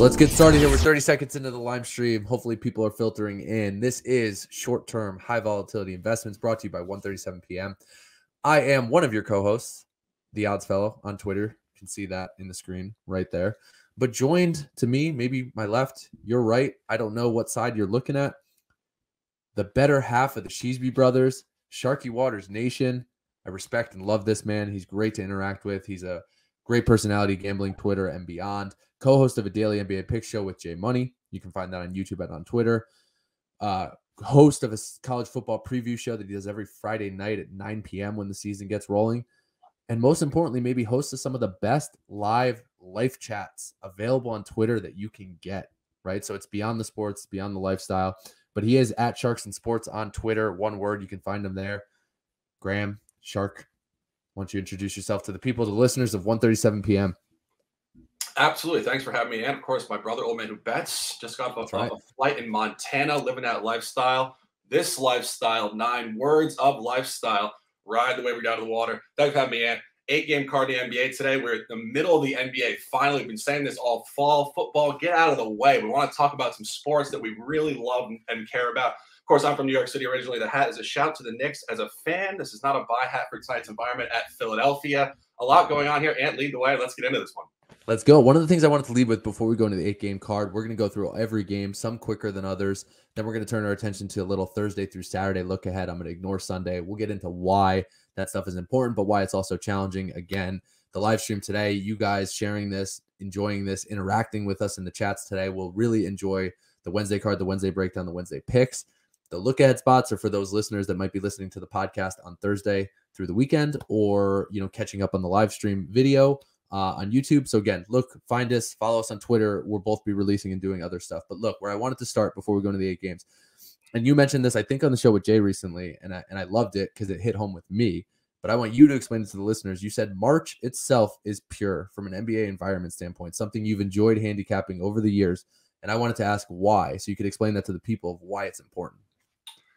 So let's get started here. We're 30 seconds into the live stream. Hopefully people are filtering in. This is short-term, high volatility investments brought to you by 1:37 p.m. I am one of your co-hosts, the Oddsfellow on Twitter. You can see that in the screen right there. But joined to me, maybe my left, your right. I don't know what side you're looking at. The better half of the Sheesby brothers, Sharky Waters Nation. I respect and love this man. He's great to interact with. He's a great personality, gambling, Twitter, and beyond. Co-host of a daily NBA pick show with Jay Money. You can find that on YouTube and on Twitter. Host of a college football preview show that he does every Friday night at 9 p.m. when the season gets rolling. And most importantly, maybe host of some of the best live life chats available on Twitter that you can get, right? So it's beyond the sports, beyond the lifestyle. But he is at Sharks and Sports on Twitter. One word, you can find him there. Graham, Shark, why don't you introduce yourself to the people, the listeners of 1:37 p.m. Absolutely. Thanks for having me. And of course, my brother, Old Man Who Bets, just got off a flight in Montana, living that lifestyle. This lifestyle, 9 words of lifestyle. Ride the way we got to the water. Thanks for having me, Ant. 8-game card in the NBA today. We're in the middle of the NBA. Finally, we've been saying this all fall. Football, get out of the way. We want to talk about some sports that we really love and care about. Of course, I'm from New York City originally. The hat is a shout to the Knicks as a fan. This is not a buy hat for tonight's environment at Philadelphia. A lot going on here. Ant, lead the way. Let's get into this one. Let's go. One of the things I wanted to lead with before we go into the 8-game card, we're going to go through every game, some quicker than others. Then we're going to turn our attention to a little Thursday through Saturday look ahead. I'm going to ignore Sunday. We'll get into why that stuff is important, but why it's also challenging. Again, the live stream today, you guys sharing this, enjoying this, interacting with us in the chats today will really enjoy the Wednesday card, the Wednesday breakdown, the Wednesday picks. The look ahead spots are for those listeners that might be listening to the podcast on Thursday through the weekend, or catching up on the live stream video on YouTube. So again, look, find us, follow us on Twitter. We'll both be releasing and doing other stuff. But look, where I wanted to start before we go into the 8 games, and you mentioned this, I think, on the show with Jay recently, and I loved it because it hit home with me. But I want you to explain it to the listeners. You said March itself is pure from an NBA environment standpoint, something you've enjoyed handicapping over the years. And I wanted to ask why, so you could explain that to the people of why it's important.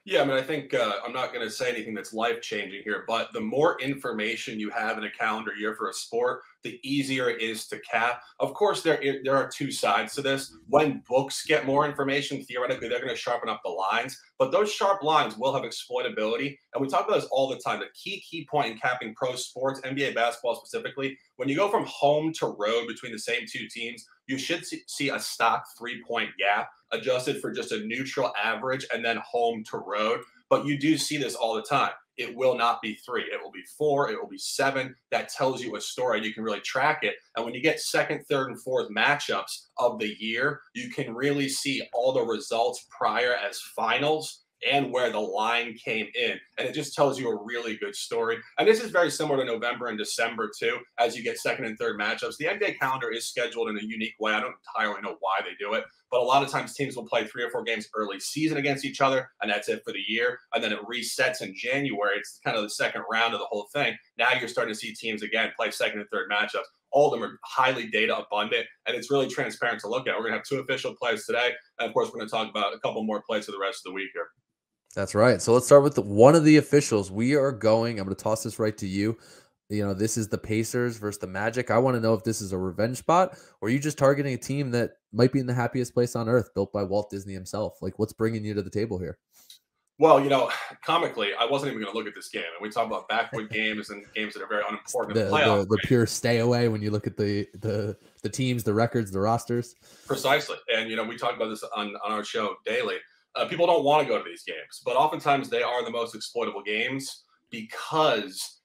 Yeah, I mean, I think I'm not going to say anything that's life-changing here, but the more information you have in a calendar year for a sport, the easier it is to cap. Of course, there are 2 sides to this. When books get more information, theoretically, they're going to sharpen up the lines, but those sharp lines will have exploitability. And we talk about this all the time. The key point in capping pro sports, NBA basketball specifically, when you go from home to road between the same 2 teams, you should see a stock 3-point gap adjusted for just a neutral average and then home to road. But you do see this all the time. It will not be 3. It will be 4. It will be 7. That tells you a story. You can really track it. And when you get 2nd, 3rd, and 4th matchups of the year, you can really see all the results prior as finals and where the line came in. And it just tells you a really good story. And this is very similar to November and December, too, as you get 2nd and 3rd matchups. The NBA calendar is scheduled in a unique way. I don't entirely know why they do it, but a lot of times teams will play 3 or 4 games early season against each other, and that's it for the year. And then it resets in January. It's kind of the second round of the whole thing. Now you're starting to see teams, again, play 2nd and 3rd matchups. All of them are highly data abundant, and it's really transparent to look at. We're going to have 2 official plays today. And, of course, we're going to talk about a couple more plays for the rest of the week here. That's right. So let's start with one of the officials. I'm going to toss this right to you. This is the Pacers versus the Magic. I want to know if this is a revenge spot, or are you just targeting a team that might be in the happiest place on earth, built by Walt Disney himself? Like, what's bringing you to the table here? Well, comically, I wasn't even going to look at this game. And we talk about backwood games and games that are very unimportant in the playoffs. The pure stay away when you look at the teams, the records, the rosters. Precisely. And, we talk about this on our show daily. People don't want to go to these games, but oftentimes they are the most exploitable games because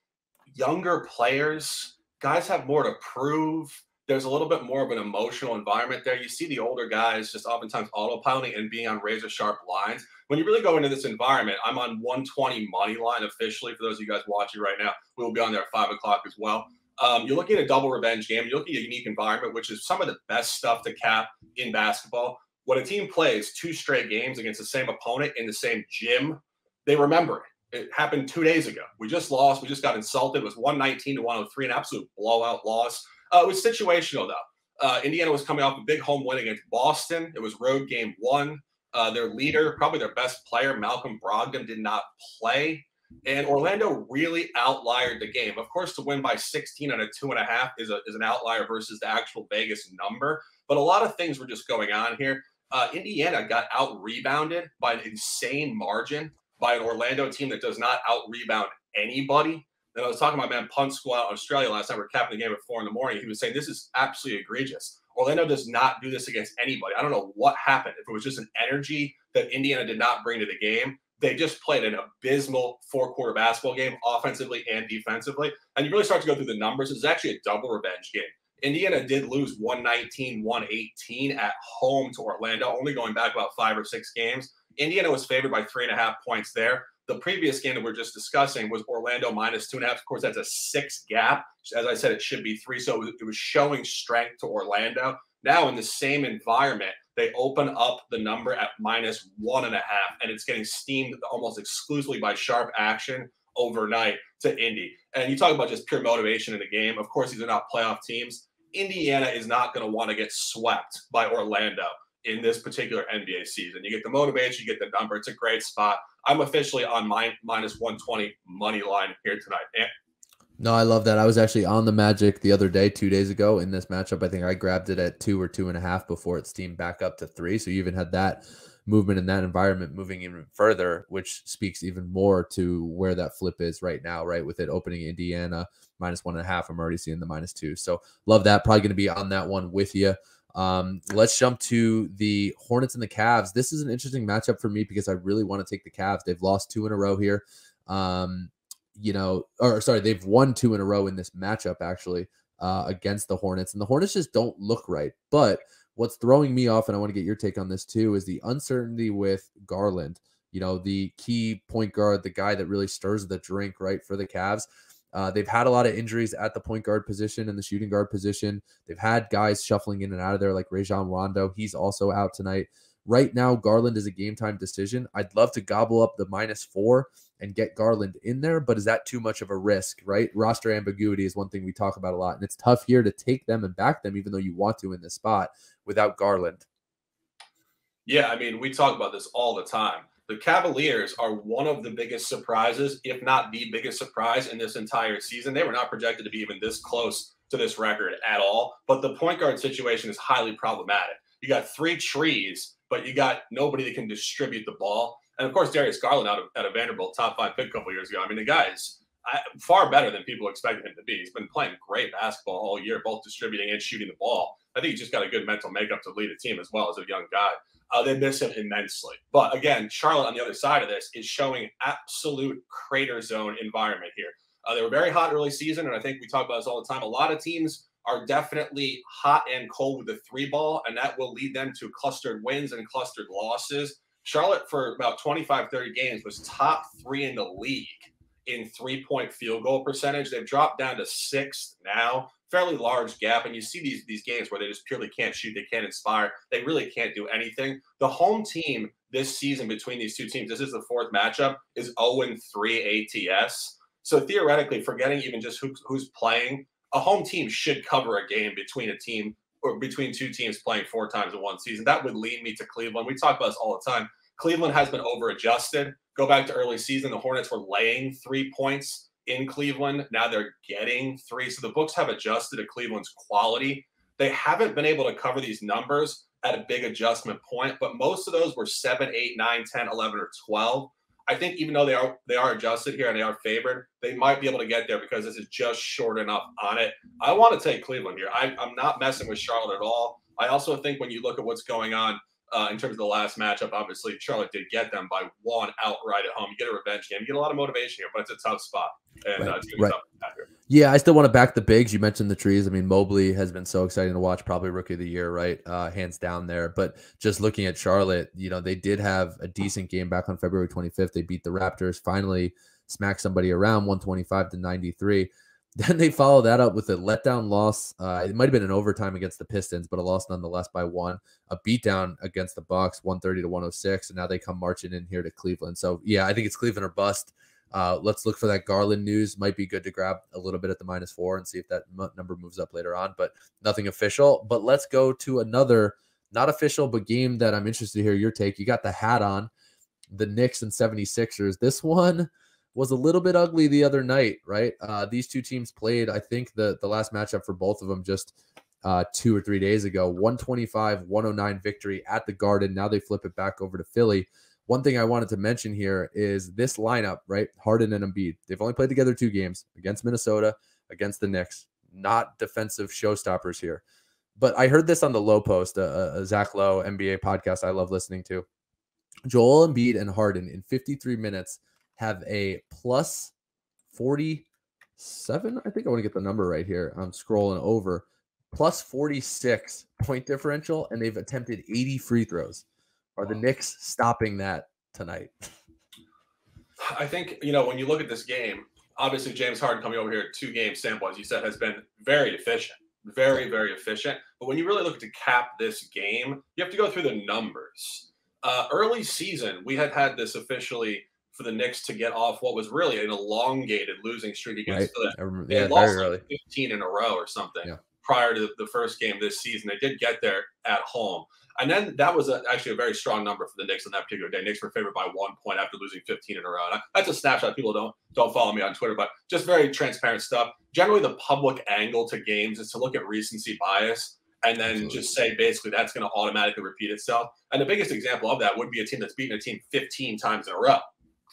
younger players, guys have more to prove. There's a little bit more of an emotional environment there. You see the older guys just oftentimes autopiloting and being on razor sharp lines. When you really go into this environment, I'm on 120 money line officially. For those of you guys watching right now, we will be on there at 5 o'clock as well. You're looking at a double revenge game. You're looking at a unique environment, which is some of the best stuff to cap in basketball. When a team plays 2 straight games against the same opponent in the same gym, they remember it. It happened 2 days ago. We just lost. We just got insulted. It was 119-103, an absolute blowout loss. It was situational, though. Indiana was coming off a big home win against Boston. It was road game 1. Their leader, probably their best player, Malcolm Brogdon, did not play. And Orlando really outliered the game. Of course, to win by 16 on a 2.5 is an outlier versus the actual Vegas number. But a lot of things were just going on here. Indiana got out-rebounded by an insane margin by an Orlando team that does not out-rebound anybody. And I was talking to my man Punt School out in Australia last night. We were capping the game at 4 a.m. He was saying this is absolutely egregious. Orlando does not do this against anybody. I don't know what happened. If it was just an energy that Indiana did not bring to the game, they just played an abysmal 4-quarter basketball game, offensively and defensively. And you really start to go through the numbers. It's actually a double revenge game. Indiana did lose 119-118 at home to Orlando, only going back about 5 or 6 games. Indiana was favored by 3.5 points there. The previous game that we're just discussing was Orlando minus 2.5. Of course, that's a 6 gap. As I said, it should be 3. So it was showing strength to Orlando. Now in the same environment, they open up the number at minus 1.5, and it's getting steamed almost exclusively by sharp action overnight to Indy. And you talk about just pure motivation in the game. Of course, these are not playoff teams. Indiana is not going to want to get swept by Orlando in this particular NBA season. You get the motivation, you get the number. It's a great spot. I'm officially on minus 120 money line here tonight. No, I love that. I was actually on the Magic the other day, 2 days ago in this matchup. I think I grabbed it at 2 or 2.5 before it steamed back up to 3. So you even had that movement in that environment moving even further, which speaks even more to where that flip is right now, right? With it opening Indiana minus 1.5. I'm already seeing the minus 2. So love that. Probably going to be on that one with you. Let's jump to the Hornets and the Cavs. This is an interesting matchup for me because I really want to take the Cavs. They've lost 2 in a row here. They've won 2 in a row in this matchup, actually, against the Hornets. And the Hornets just don't look right. But what's throwing me off, and I want to get your take on this too, is the uncertainty with Garland, the key point guard, the guy that really stirs the drink, right, for the Cavs. They've had a lot of injuries at the point guard position and the shooting guard position. They've had guys shuffling in and out of there like Rajon Rondo. He's also out tonight. Right now, Garland is a game-time decision. I'd love to gobble up the minus 4 and get Garland in there, but is that too much of a risk, right? Roster ambiguity is one thing we talk about a lot, and it's tough here to take them and back them, even though you want to in this spot, without Garland. Yeah, I mean, we talk about this all the time. The Cavaliers are one of the biggest surprises, if not the biggest surprise in this entire season. They were not projected to be even this close to this record at all, but the point guard situation is highly problematic. You got 3 trees, but you got nobody that can distribute the ball. And, of course, Darius Garland out of Vanderbilt, top 5 pick a couple years ago. I mean, the guy is far better than people expected him to be. He's been playing great basketball all year, both distributing and shooting the ball. I think he's just got a good mental makeup to lead a team as well as a young guy. They miss him immensely. But, again, Charlotte on the other side of this is showing absolute crater zone environment here. They were very hot early season, and I think we talk about this all the time. A lot of teams are definitely hot and cold with the 3 ball, and that will lead them to clustered wins and clustered losses. Charlotte, for about 25, 30 games, was top 3 in the league in 3-point field goal percentage. They've dropped down to 6th now, fairly large gap. And you see these games where they just purely can't shoot, they can't inspire, they really can't do anything. The home team this season between these 2 teams, this is the 4th matchup, is 0-3 ATS. So theoretically, forgetting even just who's playing, a home team should cover a game between a team or between 2 teams playing 4 times in one season. That would lead me to Cleveland. We talk about this all the time. Cleveland has been over-adjusted. Go back to early season. The Hornets were laying 3 points in Cleveland. Now they're getting 3. So the books have adjusted to Cleveland's quality. They haven't been able to cover these numbers at a big adjustment point, but most of those were 7, 8, 9, 10, 11, or 12. I think even though they are adjusted here and they are favored, they might be able to get there because this is just short enough on it. I want to take Cleveland here. I'm not messing with Charlotte at all. I also think when you look at what's going on in terms of the last matchup, obviously Charlotte did get them by 1 outright at home. You get a revenge game. You get a lot of motivation here, but it's a tough spot. And it's going to be tough here. Yeah, I still want to back the bigs. You mentioned the trees. I mean, Mobley has been so exciting to watch, probably rookie of the year, right? Hands down there. But just looking at Charlotte, they did have a decent game back on February 25th. They beat the Raptors, finally smacked somebody around 125-93. Then they follow that up with a letdown loss. It might have been an overtime against the Pistons, but a loss nonetheless by 1. A beatdown against the Bucks, 130-106, and now they come marching in here to Cleveland. So, yeah, I think it's Cleveland or bust. Let's look for that Garland news. Might be good to grab a little bit at the -4 and see if that number moves up later on, but nothing official. But let's go to another not official, but game that I'm interested to hear your take. You got the hat on, the Knicks and 76ers. This one was a little bit ugly the other night, right? These two teams played, I think the last matchup for both of them just 2 or 3 days ago, 125-109 victory at the Garden. Now they flip it back over to Philly. One thing I wanted to mention here is this lineup, right? Harden and Embiid. They've only played together 2 games, against Minnesota, against the Knicks. Not defensive showstoppers here. But I heard this on the Low Post, a Zach Lowe NBA podcast I love listening to. Joel Embiid and Harden in 53 minutes have a plus 47. I think I want to get the number right here. I'm scrolling over. Plus 46 point differential, and they've attempted 80 free throws. Are the Knicks stopping that tonight? I think, when you look at this game, obviously James Harden coming over here, 2-game sample, as you said, has been very efficient. Very, very efficient. But when you really look to cap this game, you have to go through the numbers. Early season, we had this officially for the Knicks to get off what was really an elongated losing streak against Philly. They had lost like 15 in a row or something prior to the first game this season. They did get there at home. And then that was actually a very strong number for the Knicks on that particular day. Knicks were favored by 1 point after losing 15 in a row. And that's a snapshot. People don't follow me on Twitter, but just very transparent stuff. Generally, the public angle to games is to look at recency bias and then just say basically that's going to automatically repeat itself. And the biggest example of that would be a team that's beaten a team 15 times in a row.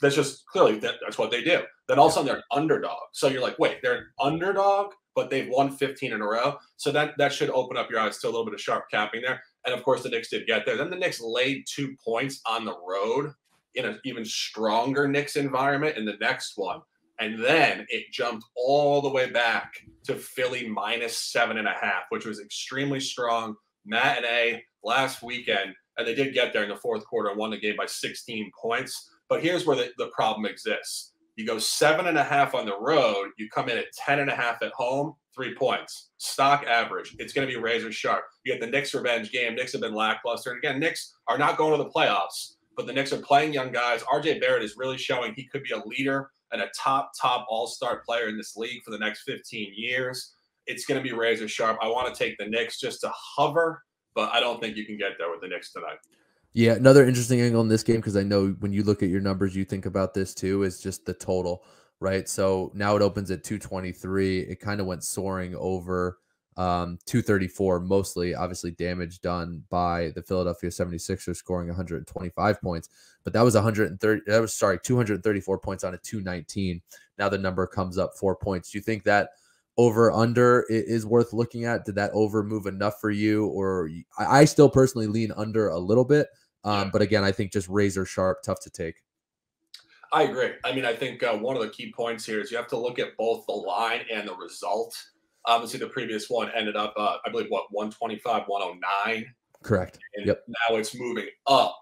That's just clearly that's what they do. Then all of a sudden they're an underdog. So you're like, wait, they're an underdog, but they've won 15 in a row. So that should open up your eyes to a little bit of sharp capping there. And of course, the Knicks did get there. Then the Knicks laid 2 points on the road in an even stronger Knicks environment in the next one. And then it jumped all the way back to Philly minus 7.5, which was extremely strong matinee last weekend. And they did get there in the fourth quarter and won the game by 16 points. But here's where the problem exists. You go 7.5 on the road. You come in at 10.5 at home, 3 points. Stock average. It's going to be razor sharp. You get the Knicks revenge game. Knicks have been lackluster. And again, Knicks are not going to the playoffs, but the Knicks are playing young guys. RJ Barrett is really showing he could be a leader and a top all-star player in this league for the next 15 years. It's going to be razor sharp. I want to take the Knicks just to hover, but I don't think you can get there with the Knicks tonight. Yeah, another interesting angle in this game, because I know when you look at your numbers, you think about this too, is just the total, right? So now it opens at 223. It kind of went soaring over 234, mostly obviously damage done by the Philadelphia 76ers scoring 125 points. But that was 234 points on a 219. Now the number comes up 4 points. Do you think that over under is worth looking at? Did that over move enough for you? Or I still personally lean under a little bit. But again, I think just razor sharp, tough to take. I agree. I mean, I think one of the key points here is you have to look at both the line and the result. Obviously, the previous one ended up, I believe, 125, 109. Correct. And now it's moving up.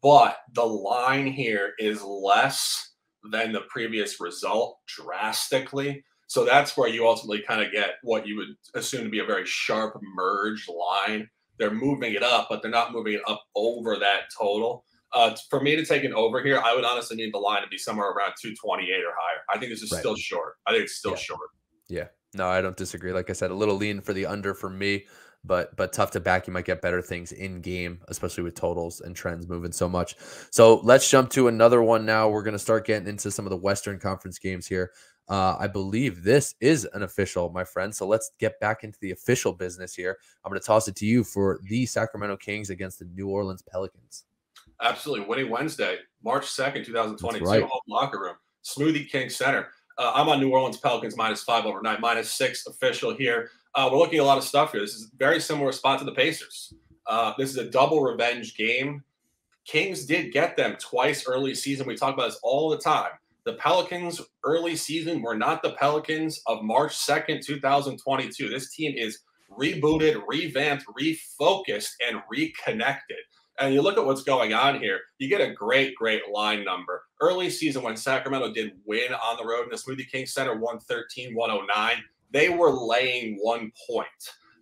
But the line here is less than the previous result drastically. So that's where you ultimately kind of get what you would assume to be a very sharp merged line. They're moving it up, but they're not moving it up over that total. For me to take an over here, I would honestly need the line to be somewhere around 228 or higher. I think this is still short. I think it's still short. Yeah. No, I don't disagree. Like I said, a little lean for the under for me, but tough to back. You might get better things in game, especially with totals and trends moving so much. So let's jump to another one now. We're going to start getting into some of the Western Conference games here. I believe this is an official, my friend. So let's get back into the official business here. I'm going to toss it to you for the Sacramento Kings against the New Orleans Pelicans. Absolutely. Winning Wednesday, March 2nd, 2022, right. Home locker room, Smoothie King Center. I'm on New Orleans Pelicans -5 overnight, -6 official here. We're looking at a lot of stuff here. This is a very similar spot to the Pacers. This is a double revenge game. Kings did get them twice early season. We talk about this all the time. The Pelicans early season were not the Pelicans of March 2nd, 2022. This team is rebooted, revamped, refocused, and reconnected. And you look at what's going on here, you get a great line number. Early season when Sacramento did win on the road in the Smoothie King Center, 113-109, they were laying 1 point.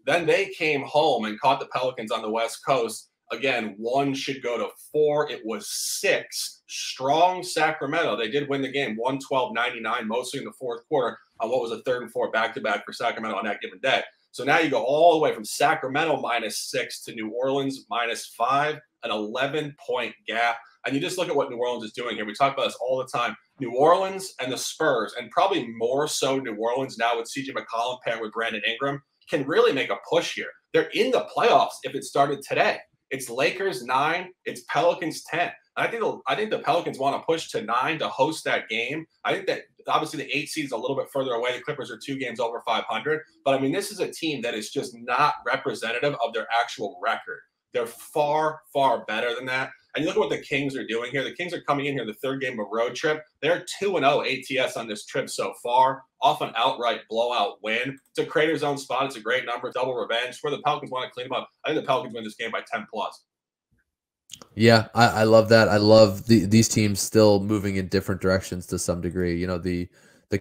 Then they came home and caught the Pelicans on the West Coast. Again, 1 should go to 4. It was 6. Strong Sacramento. They did win the game, 112-99, mostly in the fourth quarter on what was a 3rd and 4 back-to-back for Sacramento on that given day. So now you go all the way from Sacramento -6 to New Orleans -5. an 11-point gap. And you just look at what New Orleans is doing here. We talk about this all the time. New Orleans and the Spurs, and probably more so New Orleans now with CJ McCollum paired with Brandon Ingram, can really make a push here. They're in the playoffs if it started today. It's Lakers 9, it's Pelicans 10. I think the Pelicans want to push to 9 to host that game. I think that obviously the 8 seed is a little bit further away. The Clippers are 2 games over 500. But, I mean, this is a team that is just not representative of their actual record. They're far, far better than that. And you look at what the Kings are doing here. The Kings are coming in here the third game of a road trip. They're 2-0 ATS on this trip so far, off an outright blowout win. It's a Crater Zone spot. It's a great number, double revenge. Where the Pelicans want to clean them up. I think the Pelicans win this game by 10+. Yeah, I love that. I love these teams still moving in different directions to some degree. You know, the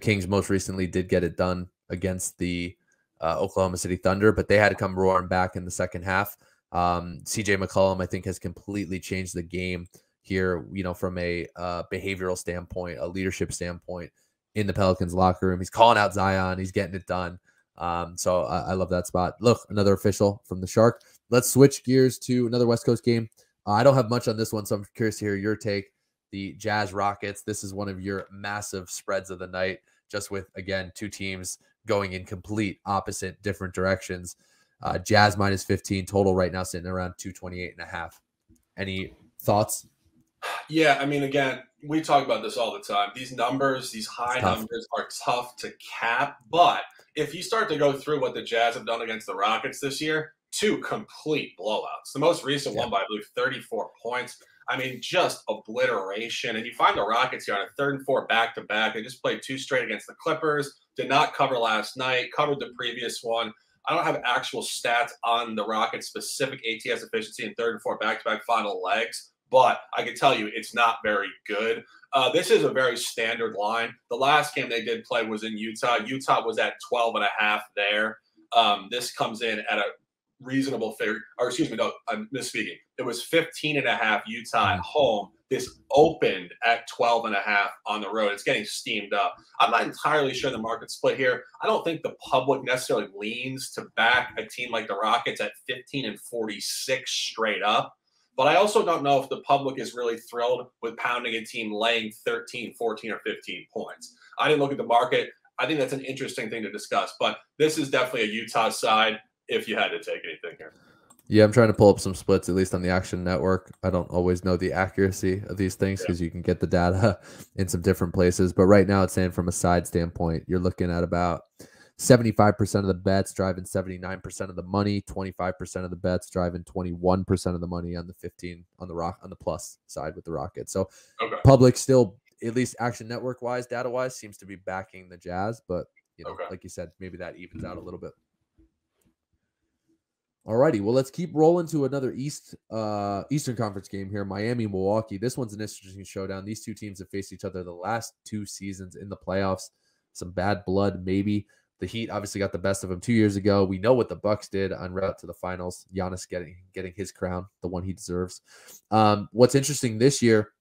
Kings most recently did get it done against the Oklahoma City Thunder, but they had to come roaring back in the second half. CJ McCollum, I think, has completely changed the game here, you know, from a behavioral standpoint, a leadership standpoint in the Pelicans locker room. He's calling out Zion. He's getting it done. So I love that spot. Look, another official from the Shark. Let's switch gears to another West Coast game. I don't have much on this one, so I'm curious to hear your take. The Jazz Rockets. This is one of your massive spreads of the night, just with, again, 2 teams going in complete opposite different directions. Jazz -15 total right now, sitting around 228.5. Any thoughts? Yeah, I mean, again, we talk about this all the time. These numbers, these high numbers are tough to cap. But if you start to go through what the Jazz have done against the Rockets this year, 2 complete blowouts. The most recent one by, I believe, 34 points. I mean, just obliteration. And you find the Rockets here on a 3rd and 4 back-to-back. They just played 2 straight against the Clippers. Did not cover last night. Covered the previous one. I don't have actual stats on the Rockets' specific ATS efficiency in 3rd and 4 back-to-back final legs, but I can tell you it's not very good. This is a very standard line. The last game they did play was in Utah. Utah was at 12.5 there. This comes in at a reasonable figure. Or excuse me, no, I'm misspeaking. It was 15.5 Utah at home. This opened at 12.5 on the road. It's getting steamed up. I'm not entirely sure the market split here. I don't think the public necessarily leans to back a team like the Rockets at 15-46 straight up. But I also don't know if the public is really thrilled with pounding a team laying 13, 14, or 15 points. I didn't look at the market. I think that's an interesting thing to discuss. But this is definitely a Utah side if you had to take anything here. Yeah, I'm trying to pull up some splits, at least on the Action Network. I don't always know the accuracy of these things because you can get the data in some different places. But right now it's saying from a side standpoint, you're looking at about 75% of the bets driving 79% of the money, 25% of the bets driving 21% of the money on the 15 on the plus side with the Rockets. So public still, at least Action Network wise, data wise, seems to be backing the Jazz. But you know, like you said, maybe that evens out a little bit. Alrighty, well, let's keep rolling to another Eastern Conference game here, Miami-Milwaukee. This one's an interesting showdown. These 2 teams have faced each other the last 2 seasons in the playoffs. Some bad blood, maybe. The Heat obviously got the best of them 2 years ago. We know what the Bucks did en route to the finals. Giannis getting his crown, the one he deserves. What's interesting this year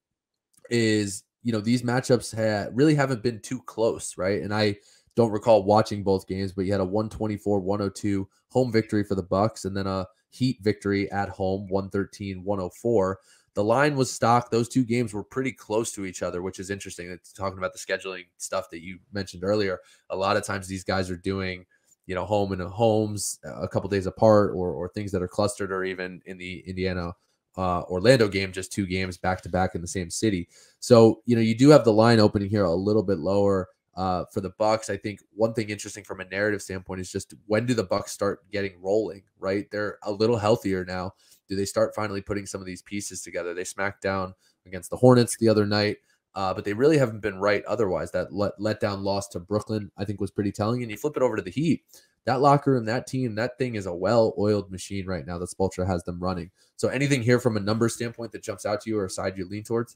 is, you know, these matchups really haven't been too close, right? And I don't recall watching both games, but you had a 124-102 home victory for the Bucks, and then a Heat victory at home, 113-104. The line was stocked. Those 2 games were pretty close to each other, which is interesting. It's talking about the scheduling stuff that you mentioned earlier. A lot of times these guys are doing, you know, home and homes a couple days apart, or things that are clustered, or even in the Indiana Orlando game, just 2 games back to back in the same city. So, you know, you do have the line opening here a little bit lower. For the Bucks, I think one thing interesting from a narrative standpoint is just, when do the Bucks start getting rolling, right? They're a little healthier now. Do they start finally putting some of these pieces together? They smacked down against the Hornets the other night, but they really haven't been right otherwise. That letdown loss to Brooklyn, I think, was pretty telling. And you flip it over to the Heat, that locker room, that team, that thing is a well-oiled machine right now that Spoelstra has them running. So anything here from a number standpoint that jumps out to you, or a side you lean towards?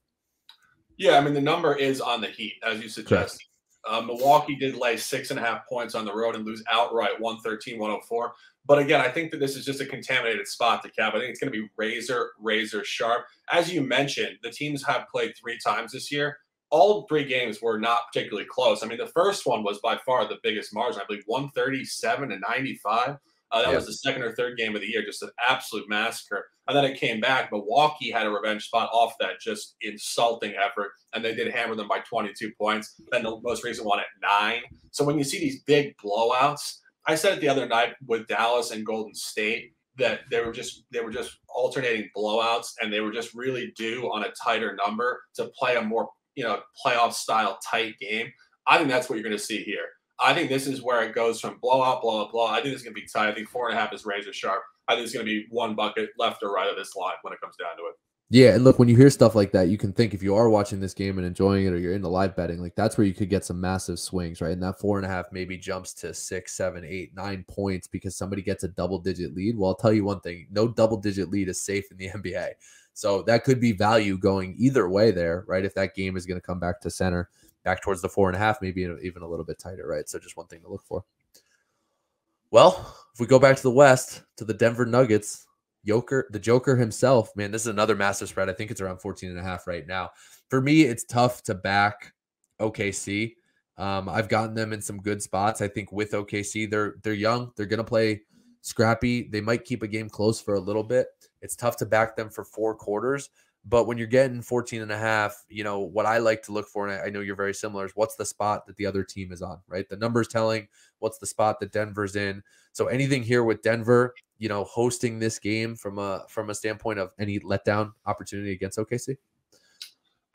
Yeah, I mean, the number is on the Heat, as you suggested. Milwaukee did lay 6.5 points on the road and lose outright 113-104. But again, I think that this is just a contaminated spot to cap. I think it's going to be razor sharp. As you mentioned, the teams have played 3 times this year. All 3 games were not particularly close. I mean, the first one was by far the biggest margin. I believe 137-95. That was the second or third game of the year, just an absolute massacre. And then it came back. Milwaukee had a revenge spot off that just insulting effort, and they did hammer them by 22 points. Then the most recent one at 9. So when you see these big blowouts, I said it the other night with Dallas and Golden State that they were just alternating blowouts, and they were just really due on a tighter number to play a more playoff style tight game. I think that's what you're going to see here. I think this is where it goes from blowout, blowout, blowout. I think it's going to be tight. I think 4.5 is razor sharp. I think it's going to be one bucket left or right of this line when it comes down to it. Yeah, and look, when you hear stuff like that, you can think if you are watching this game and enjoying it, or you're into live betting, like that's where you could get some massive swings, right? And that 4.5 maybe jumps to 6, 7, 8, 9 points because somebody gets a double-digit lead. Well, I'll tell you one thing: no double-digit lead is safe in the NBA. So that could be value going either way there, right? If that game is going to come back to center, back towards the 4.5, maybe even a little bit tighter, right? So just one thing to look for. Well, if we go back to the West, to the Denver Nuggets, the Joker himself, man, this is another massive spread. I think it's around 14.5 right now. For me, it's tough to back OKC. I've gotten them in some good spots. I think with OKC, they're young. They're going to play scrappy. They might keep a game close for a little bit. It's tough to back them for 4 quarters. But when you're getting 14.5, what I like to look for, and I know you're very similar, is what's the spot that the other team is on, right? The number's telling what's the spot that Denver's in. So anything here with Denver, hosting this game from a standpoint of any letdown opportunity against OKC?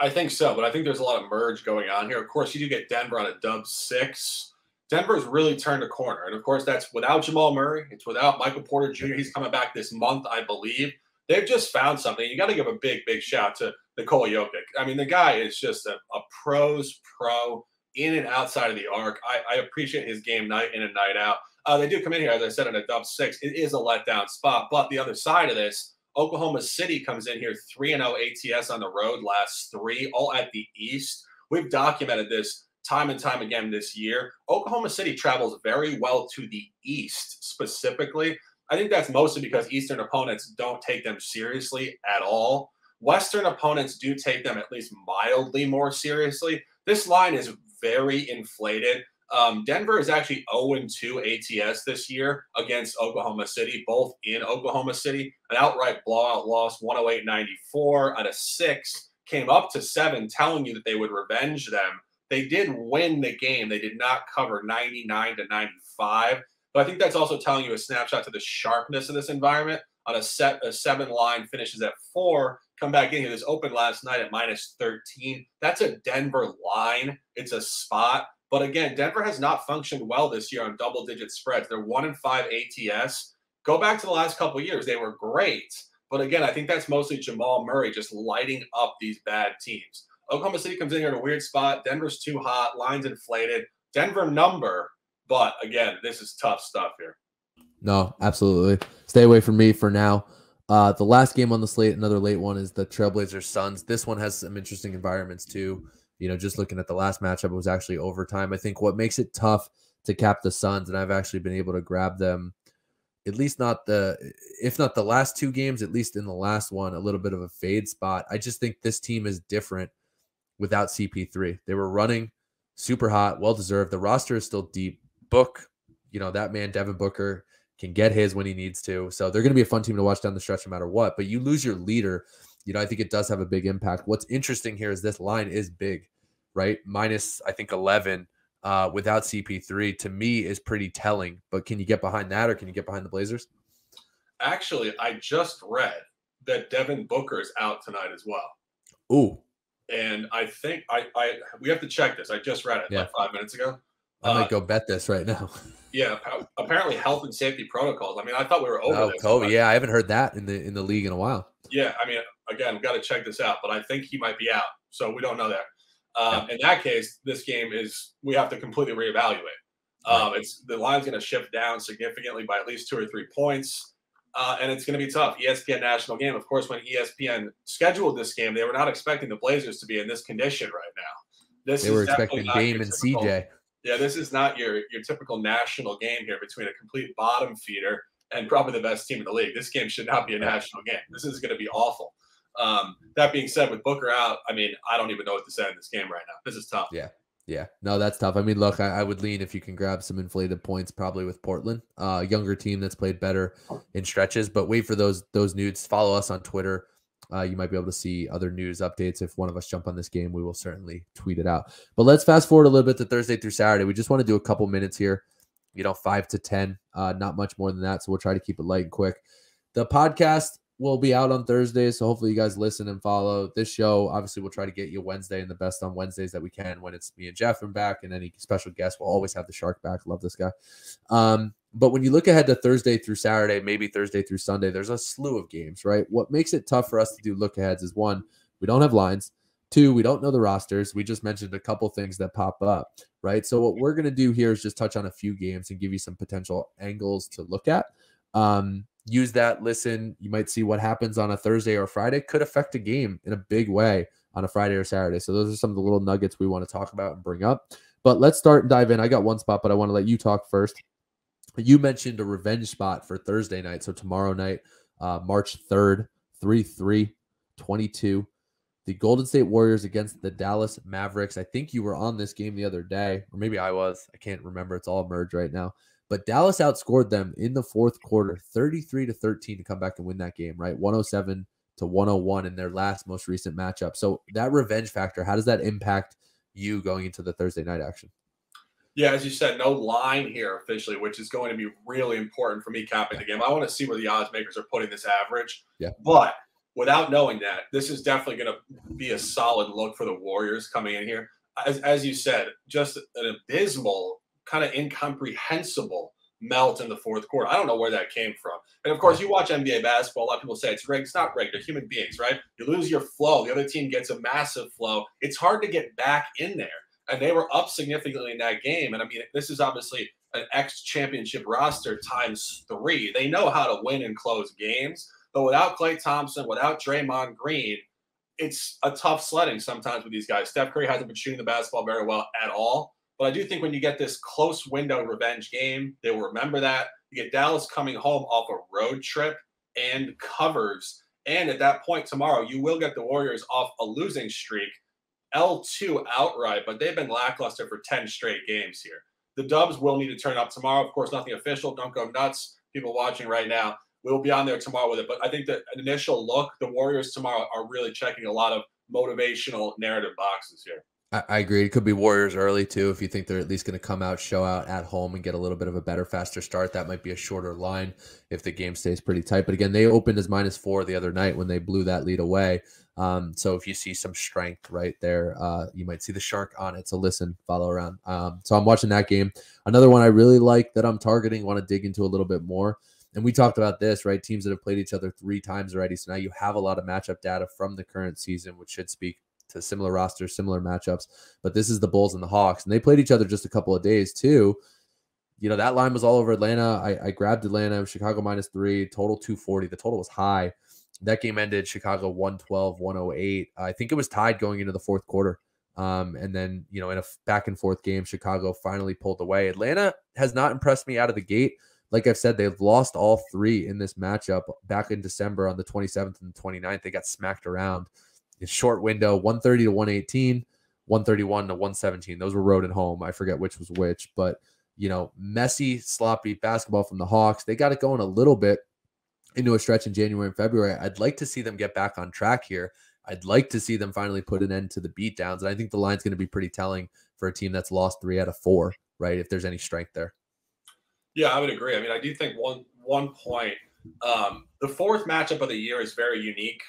I think so, but I think there's a lot of merge going on here. Of course, you do get Denver on a dub 6. Denver's really turned a corner. And of course, that's without Jamal Murray. It's without Michael Porter Jr. He's coming back this month, I believe. They've just found something. You got to give a big, big shout to Nikola Jokic. I mean, the guy is just a pro's pro in and outside of the arc. I appreciate his game night in and night out. They do come in here, as I said, in a dub 6. It is a letdown spot. But the other side of this, Oklahoma City comes in here 3-0 ATS on the road, last 3, all at the East. We've documented this time and time again this year. Oklahoma City travels very well to the East specifically. I think that's mostly because Eastern opponents don't take them seriously at all. Western opponents do take them at least mildly more seriously. This line is very inflated. Denver is actually 0-2 ATS this year against Oklahoma City, both in Oklahoma City. An outright blowout loss, 108-94 out of 6, came up to 7, telling you that they would revenge them. They did win the game. They did not cover 99-95. But I think that's also telling you a snapshot to the sharpness of this environment. On a 7 line finishes at 4. Come back in here. This opened last night at -13. That's a Denver line. It's a spot. But again, Denver has not functioned well this year on double-digit spreads. They're 1-5 ATS. Go back to the last couple of years. They were great. But again, I think that's mostly Jamal Murray just lighting up these bad teams. Oklahoma City comes in here in a weird spot. Denver's too hot. Line's inflated. Denver number. But again, this is tough stuff here. No, absolutely. Stay away from me for now. The last game on the slate, another late one, is the Trailblazer Suns. This one has some interesting environments too. Just looking at the last matchup, it was actually overtime. I think what makes it tough to cap the Suns, and I've actually been able to grab them, at least if not the last 2 games, at least in the last one, a little bit of a fade spot. I just think this team is different without CP3. They were running super hot, well-deserved. The roster is still deep. Book, that man, Devin Booker, can get his when he needs to. So they're going to be a fun team to watch down the stretch no matter what. But you lose your leader, I think it does have a big impact. What's interesting here is this line is big, right? Minus, I think, 11 without CP3, to me, is pretty telling. But can you get behind that, or can you get behind the Blazers? Actually, I just read that Devin Booker is out tonight as well. Ooh. And I think we have to check this. I just read it like 5 minutes ago. I might go bet this right now. Yeah, apparently health and safety protocols. I mean, I thought we were over this. COVID. Yeah, I haven't heard that in the league in a while. Yeah, I mean, again, we've got to check this out, but I think he might be out, so we don't know that. In that case, this game we have to completely reevaluate. The line's going to shift down significantly by at least 2 or 3 points, and it's going to be tough. ESPN national game. Of course, when ESPN scheduled this game, they were not expecting the Blazers to be in this condition right now. They were expecting Dame and CJ. Yeah, this is not your typical national game here between a complete bottom feeder and probably the best team in the league. This game should not be a national game. This is going to be awful. That being said, with Booker out, I mean, I don't even know what to say in this game right now. This is tough. Yeah. Yeah, no, that's tough. I mean, look, I would lean if you can grab some inflated points, probably with Portland, younger team that's played better in stretches. But wait for those news. Follow us on Twitter. You might be able to see other news updates. If one of us jump on this game, we will certainly tweet it out. But let's fast forward a little bit to Thursday through Saturday. We just want to do a couple minutes here, 5 to 10, not much more than that. So we'll try to keep it light and quick. The podcast will be out on Thursday, so hopefully you guys listen and follow this show. Obviously, we'll try to get you Wednesday and the best on Wednesdays that we can when it's me and Jeff and back, and any special guests. We'll always have the Shark back. Love this guy. But when you look ahead to Thursday through Saturday, maybe Thursday through Sunday, there's a slew of games, right? What makes it tough for us to do look aheads is, one, we don't have lines. Two, we don't know the rosters. We just mentioned a couple things that pop up, right? So what we're going to do here is just touch on a few games and give you some potential angles to look at. Use that, listen. You might see what happens on a Thursday or Friday could affect a game in a big way on a Friday or Saturday. So those are some of the little nuggets we want to talk about and bring up. But let's start and dive in. I got one spot, but I want to let you talk first. You mentioned a revenge spot for Thursday night. So tomorrow night, March 3rd, 3-3-22. The Golden State Warriors against the Dallas Mavericks. I think you were on this game the other day, or maybe I was. I can't remember. It's all merged right now. But Dallas outscored them in the fourth quarter, 33-13 to come back and win that game, right? 107-101 in their most recent matchup. So that revenge factor, how does that impact you going into the Thursday night action? Yeah, as you said, no line here officially, which is going to be really important for me capping the game. I want to see where the odds makers are putting this average. Yeah. But without knowing that, this is definitely going to be a solid look for the Warriors coming in here. As you said, just an abysmal, kind of incomprehensible melt in the fourth quarter. I don't know where that came from. And of course, you watch NBA basketball. A lot of people say it's rigged. It's not rigged. They're human beings, right? You lose your flow. The other team gets a massive flow. It's hard to get back in there. And they were up significantly in that game. And I mean, this is obviously an ex-championship roster times 3. They know how to win and close games. But without Klay Thompson, without Draymond Green, it's a tough sledding sometimes with these guys. Steph Curry hasn't been shooting the basketball very well at all. But I do think when you get this close window revenge game, they will remember that. You get Dallas coming home off a road trip and covers. And at that point tomorrow, you will get the Warriors off a losing streak, L2 outright, but they've been lackluster for 10 straight games here. The Dubs will need to turn up tomorrow. Of course, nothing official. Don't go nuts. People watching right now, we'll be on there tomorrow with it. But I think that an initial look, the Warriors tomorrow are really checking a lot of motivational narrative boxes here. I agree. It could be Warriors early, too. If you think they're at least going to come out, show out at home and get a little bit of a better, faster start, that might be a shorter line if the game stays pretty tight. But again, they opened as -4 the other night when they blew that lead away. So if you see some strength right there, you might see the Shark on it. So listen, follow around. So I'm watching that game. Another one I really like that I'm targeting, want to dig into a little bit more. And we talked about this, right? Teams that have played each other 3 times already. So now you have a lot of matchup data from the current season, which should speak to similar rosters, similar matchups. But this is the Bulls and the Hawks. And they played each other just a couple of days too. That line was all over Atlanta. I grabbed Atlanta, Chicago -3, total 240. The total was high. That game ended Chicago 112-108. I think it was tied going into the fourth quarter. And then, in a back and forth game, Chicago finally pulled away. Atlanta has not impressed me out of the gate. Like I've said, they've lost all 3 in this matchup back in December on the 27th and the 29th. They got smacked around. It's short window, 130-118, 131-117. Those were road and home. I forget which was which, but messy, sloppy basketball from the Hawks. They got it going a little bit into a stretch in January and February. I'd like to see them get back on track here. I'd like to see them finally put an end to the beatdowns. And I think the line's going to be pretty telling for a team that's lost 3 out of 4, right? If there's any strength there. Yeah, I would agree. I mean, I do think one point, the fourth matchup of the year is very unique.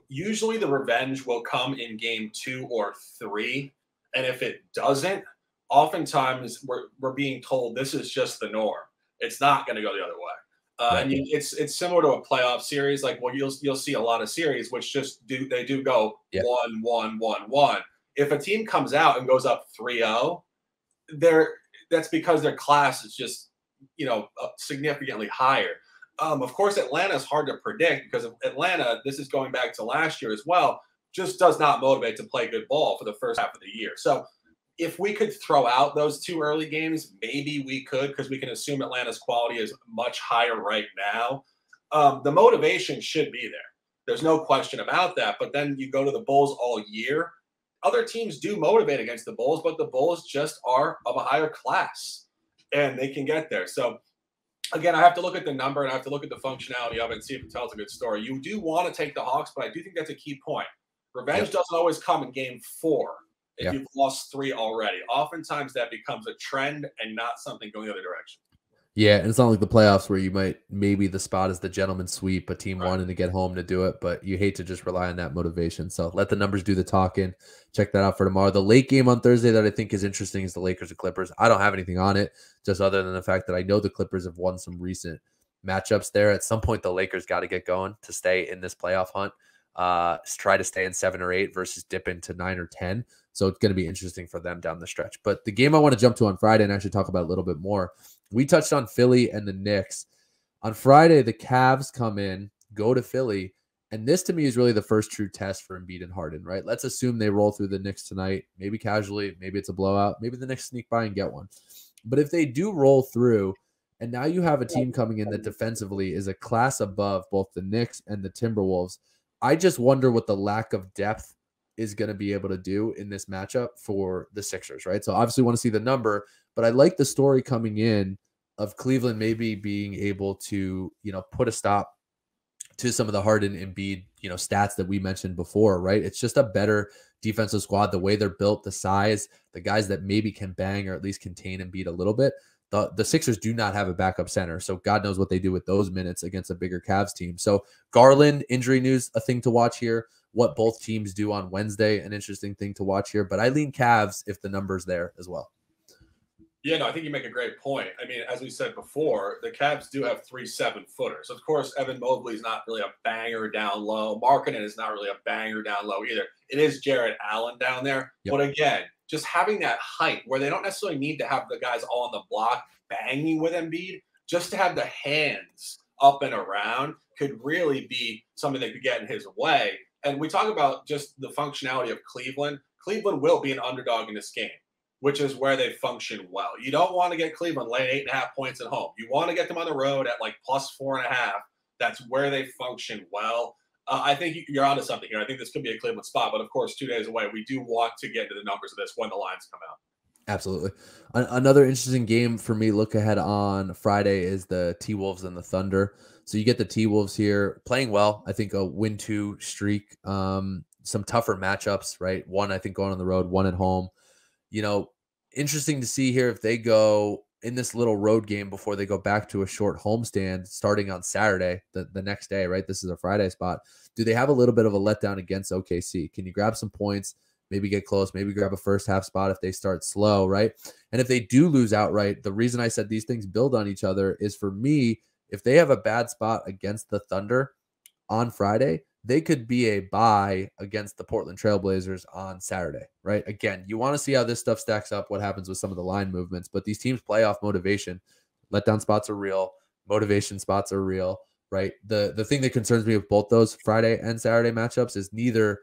Usually the revenge will come in game 2 or 3. And if it doesn't, oftentimes we're being told this is just the norm. It's not going to go the other way. Right. And it's similar to a playoff series. Like, well, you'll see a lot of series which just do go 1-1-1-1. If a team comes out and goes up 3-0, that's because their class is just significantly higher. Of course, Atlanta is hard to predict because Atlanta, this is going back to last year as well, just does not motivate to play good ball for the first half of the year. So if we could throw out those 2 early games, maybe we could, because we can assume Atlanta's quality is much higher right now. The motivation should be there. There's no question about that. But then you go to the Bulls all year. other teams do motivate against the Bulls, but the Bulls just are of a higher class, and they can get there. So, again, I have to look at the number and I have to look at the functionality of it and see if it tells a good story. You do want to take the Hawks, but I do think that's a key point. Revenge doesn't always come in game 4 if you've lost 3 already. Oftentimes that becomes a trend and not something going the other direction. Yeah, and it's not like the playoffs where maybe the spot is the gentleman's sweep, a team wanting to get home to do it, but you hate to just rely on that motivation. So let the numbers do the talking. Check that out for tomorrow. The late game on Thursday that I think is interesting is the Lakers and Clippers. I don't have anything on it, just other than the fact that I know the Clippers have won some recent matchups there. At some point, the Lakers got to get going to stay in this playoff hunt. Try to stay in 7 or 8 versus dip into 9 or 10. So it's going to be interesting for them down the stretch. But the game I want to jump to on Friday and actually talk about a little bit more, we touched on Philly and the Knicks. On Friday, the Cavs come in, go to Philly, and this to me is really the first true test for Embiid and Harden, right? Let's assume they roll through the Knicks tonight, maybe casually, maybe it's a blowout, maybe the Knicks sneak by and get one. But if they do roll through, and now you have a team coming in that defensively is a class above both the Knicks and the Timberwolves, I just wonder what the lack of depth is going to be able to do in this matchup for the Sixers, right? So obviously want to see the number, but I like the story coming in of Cleveland maybe being able to, put a stop to some of the Harden and Embiid, stats that we mentioned before, right? It's just a better defensive squad, the way they're built, the size, the guys that maybe can bang or at least contain Embiid a little bit. The Sixers do not have a backup center, so God knows what they do with those minutes against a bigger Cavs team. So Garland, injury news, a thing to watch here. What both teams do on Wednesday, an interesting thing to watch here. But I lean Cavs if the number's there as well. Yeah, no, I think you make a great point. I mean, as we said before, the Cavs do have 3 7-footers. Of course, Evan Mobley's not really a banger down low. Markkanen is not really a banger down low either. It is Jarrett Allen down there. Yep. But again, just having that height where they don't necessarily need to have the guys all on the block banging with Embiid, just to have the hands up and around could really be something that could get in his way. And we talk about just the functionality of Cleveland. Cleveland will be an underdog in this game, which is where they function well. You don't want to get Cleveland laying 8.5 points at home. You want to get them on the road at like plus 4.5. That's where they function well. I think you're onto something here. I think this could be a Cleveland spot, but of course, 2 days away, we do want to get into the numbers of this when the lines come out. Absolutely. Another interesting game for me, look ahead on Friday, is the T-Wolves and the Thunder. So you get the T-Wolves here playing well. I think a 1-2 streak, some tougher matchups, right? One, I think, going on the road, one at home. Interesting to see here if they go in this little road game before they go back to a short homestand starting on Saturday, the next day, right? This is a Friday spot. Do they have a little bit of a letdown against OKC? Can you grab some points, maybe get close, maybe grab a first half spot if they start slow, right? And if they do lose outright, the reason I said these things build on each other is, for me, if they have a bad spot against the Thunder on Friday, they could be a bye against the Portland Trailblazers on Saturday, right? Again, you want to see how this stuff stacks up, what happens with some of the line movements, but these teams play off motivation. Letdown spots are real. Motivation spots are real, right? The thing that concerns me with both those Friday and Saturday matchups is neither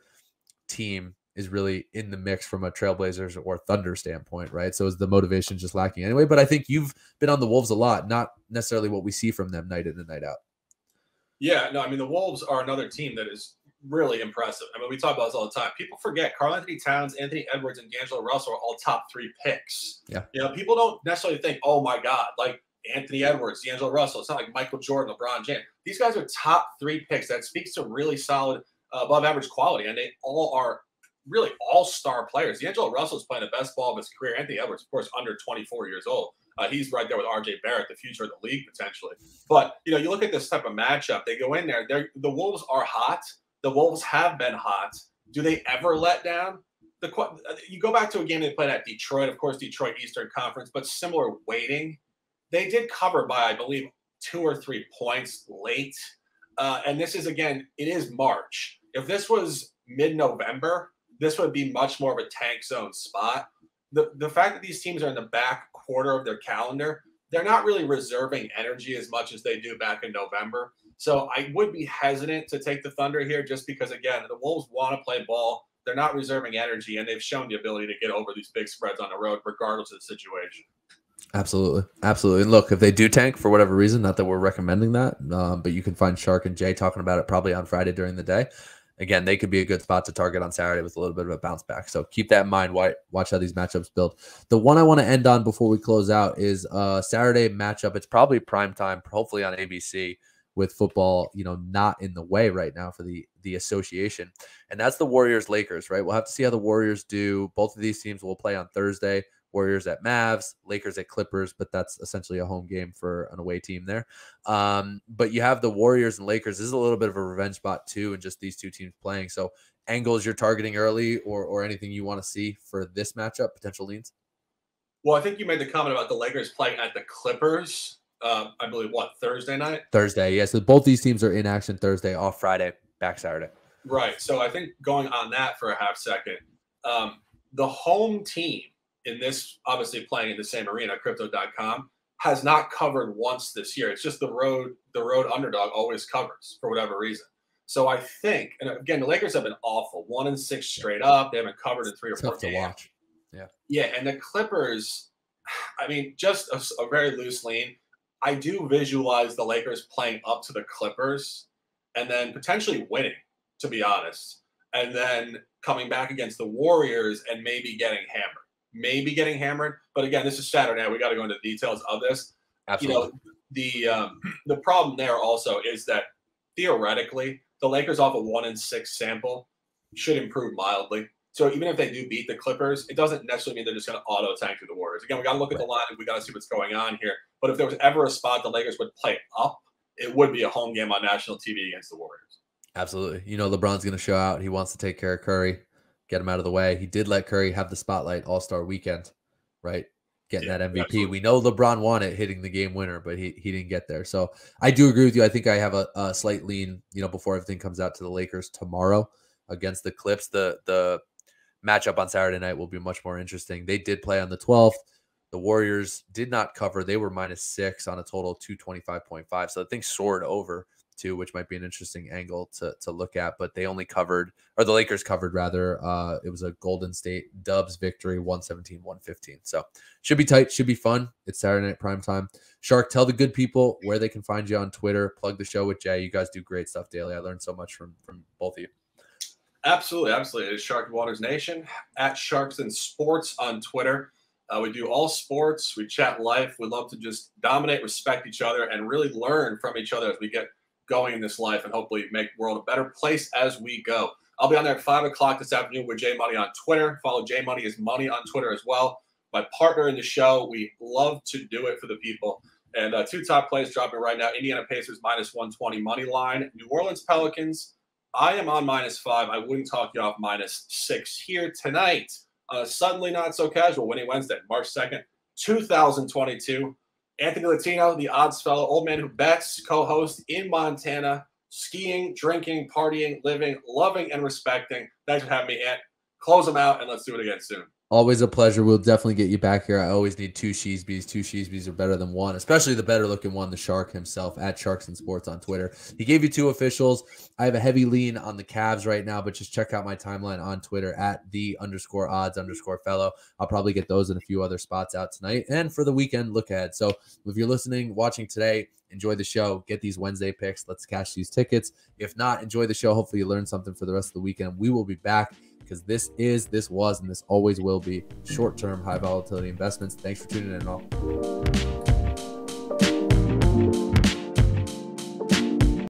team is really in the mix from a Trailblazers or Thunder standpoint, right? So is the motivation just lacking anyway? But I think you've been on the Wolves a lot, not necessarily what we see from them night in and night out. Yeah, no, I mean, the Wolves are another team that is really impressive. I mean, we talk about this all the time. People forget Karl-Anthony Towns, Anthony Edwards, and D'Angelo Russell are all top 3 picks. Yeah. People don't necessarily think, oh, my God, like Anthony Edwards, D'Angelo Russell. It's not like Michael Jordan, LeBron James. These guys are top 3 picks. That speaks to really solid, above-average quality, and they all are really all-star players. D'Angelo Russell is playing the best ball of his career. Anthony Edwards, of course, under 24 years old. He's right there with RJ Barrett, the future of the league potentially. But, you look at this type of matchup. They go in there. The Wolves are hot. The Wolves have been hot. Do they ever let down? You go back to a game they played at Detroit. Of course, Detroit Eastern Conference, but similar weighting. They did cover by, I believe, 2 or 3 points late. And this is, again, it is March. If this was mid-November, this would be much more of a tank zone spot. The fact that these teams are in the back quarter of their calendar, they're not really reserving energy as much as they do back in November. So I would be hesitant to take the Thunder here just because, again, the Wolves want to play ball. They're not reserving energy, and they've shown the ability to get over these big spreads on the road regardless of the situation. Absolutely. Absolutely. And look, if they do tank for whatever reason, not that we're recommending that, but you can find Shark and Jay talking about it probably on Friday during the day. again, they could be a good spot to target on Saturday with a little bit of a bounce back. So keep that in mind. Watch how these matchups build. The one I want to end on before we close out is a Saturday matchup. It's probably prime time, hopefully on ABC, with football, not in the way right now for the association. And that's the Warriors-Lakers, right? We'll have to see how the Warriors do. Both of these teams will play on Thursday. Warriors at Mavs, Lakers at Clippers, but that's essentially a home game for an away team there. But you have the Warriors and Lakers. This is a little bit of a revenge spot too, and just these two teams playing. So angles you're targeting early or anything you want to see for this matchup, potential leans? Well, I think you made the comment about the Lakers playing at the Clippers. I believe, Thursday night? Thursday, yeah. So both these teams are in action Thursday, off Friday, back Saturday. Right. So I think going on that for a half second, the home team in this, obviously playing in the same arena, crypto.com, has not covered once this year. It's just the road underdog always covers for whatever reason. So I think, and again, the Lakers have been awful, 1-6 straight up. They haven't covered in 3 or 4 Tough to games. watch. Yeah. Yeah. And the Clippers, I mean, just a very loose lean. I do visualize the Lakers playing up to the Clippers and then potentially winning, to be honest, and then coming back against the Warriors and maybe getting hammered. But again, this is Saturday night. We got to go into the details of this. Absolutely. The problem there also is that theoretically the Lakers off a 1-6 sample should improve mildly. So even if they do beat the Clippers, it doesn't necessarily mean they're just going to auto tank through the Warriors. Again, we got to look at the line and we got to see what's going on here. But if there was ever a spot the Lakers would play up, it would be a home game on national TV against the Warriors. Absolutely. LeBron's going to show out. He wants to take care of Curry, get him out of the way. He did let Curry have the spotlight All-Star weekend, right? Getting that MVP. Absolutely. We know LeBron won it, hitting the game winner, but he didn't get there. So I do agree with you. I think I have a slight lean, before everything comes out, to the Lakers tomorrow against the Clips. The matchup on Saturday night will be much more interesting. They did play on the 12th. The Warriors did not cover. They were -6 on a total of 225.5. So the thing soared over too, which might be an interesting angle to look at. But they only covered, or the Lakers covered rather. It was a Golden State Dubs victory, 117-115. So should be tight, should be fun. It's Saturday night prime time. Shark, tell the good people where they can find you on Twitter. Plug the show with Jay. You guys do great stuff daily. I learned so much from both of you. Absolutely. It is Shark Waters Nation, at Sharks and Sports on Twitter. We do all sports. We chat life. We love to just dominate, respect each other, and really learn from each other as we get going in this life, and hopefully make the world a better place as we go. I'll be on there at 5 o'clock this afternoon with J Money on Twitter. Follow J Money is Money on Twitter as well. My partner in the show. We love to do it for the people. And 2 top plays dropping right now. Indiana Pacers -120 money line. New Orleans Pelicans. I am on -5. I wouldn't talk you off -6 here tonight. Suddenly not so casual. Winning Wednesday, March 2nd, 2022. Anthony Latino, the Oddsfellow, old man who bets, co-host in Montana, skiing, drinking, partying, living, loving, and respecting. Thanks for having me, Ant. Close them out, and let's do it again soon. Always a pleasure. We'll definitely get you back here. I always need 2 Sheesbees. 2 Sheesbees are better than 1, especially the better looking one, the Shark himself, at Sharks and Sports on Twitter. He gave you 2 officials. I have a heavy lean on the Cavs right now, but just check out my timeline on Twitter at @the_odds_fellow. I'll probably get those and a few other spots out tonight. And for the weekend, look ahead. So if you're listening, watching today, enjoy the show. Get these Wednesday picks. Let's cash these tickets. If not, enjoy the show. Hopefully you learned something for the rest of the weekend. We will be back, because this was, and this always will be short-term high volatility investments. Thanks for tuning in all.